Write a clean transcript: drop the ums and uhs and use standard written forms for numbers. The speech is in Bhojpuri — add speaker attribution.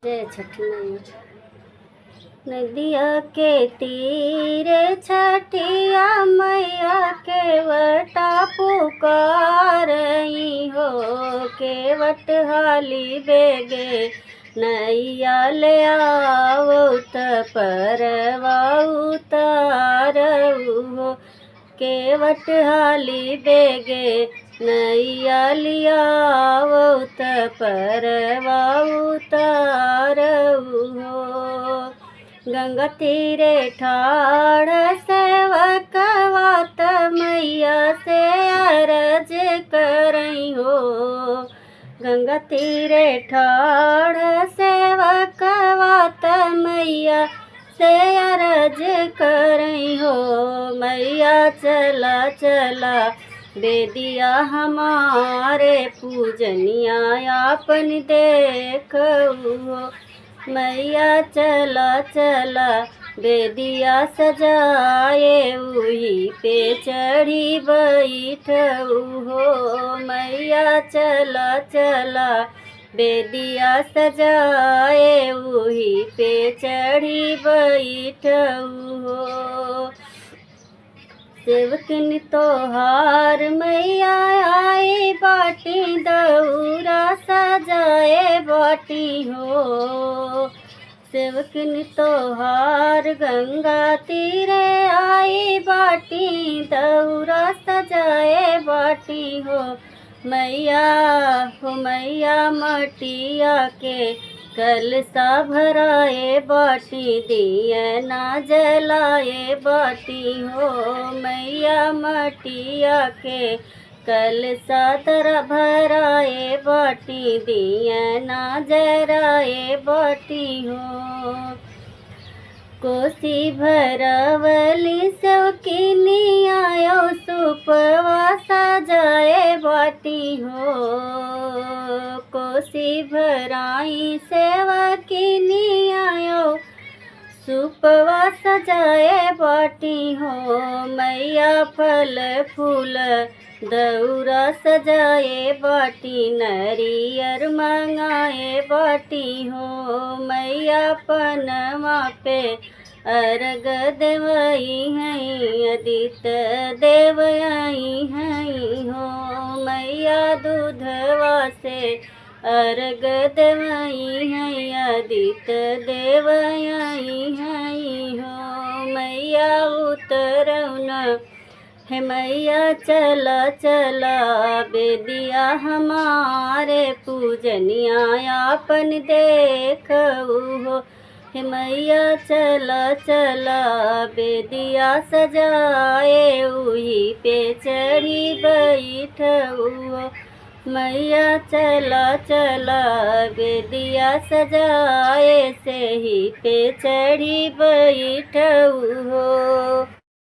Speaker 1: जय छठी मैया। नदिया के तीरे छठिया मैया केवटा पुकारई हो। केवट हाली बेगे नैया ले आओ त परवा उतारऊ हो। केवट हाली बेगे नैया लियाओ त परवा उतारऊ हो। गंगा तीरे ठाड़ सेवकवा त मैया से अरज करई हो। गंगा तीरे ठाड़ सेवकवा त मैया से अरज करई हो। मैया चला चला बेदिया हमारे पूजनिया आपन देखऊ हो। मैया चला चला बेदिया सजाए उही पे चढ़ी बैठऊ हो। मैया चला चला बेदिया सजाए उही पे चढ़ी बैठऊ हो। सेवकन तोहार मैया आई बाटी दौरा सजाए बाटी हो। सेवकन तोहार गंगा तीरे आई बाटी दौरा सजाए बाटी हो। मैया हो मैया मटिया के कलसा भराए बाटी दिया ना जलाए बाटी हो। मैया मटिया के कलसा तरह भराए बाटी दिया ना जराए बाटी हो। कोसी भरवली सौकिनी आयो सुपवा सजाए बाटी हो। कोसी भराई सेवकिनी आयो सुपवा सजाए बाटी हो। मैया फल फूल दौरा सजाए बाटी नरियर मंगाए बाटी हो। मैया पनमा पे अर्घ देवई हैं अदित देव आई हैं हो। मैया दूधवा से अर्घ देवई हैं अदित देव आई हैं हो। मैया उतरौना हे मैया चला चला बेदिया हमारे पूजनिया आपन देखऊ हो। हे मैया चला चला बेदिया सजाए उही पे चढ़ी बैठऊ हो। मैया चला चला बेदिया सजाए से ही पे चढ़ी बैठऊ हो।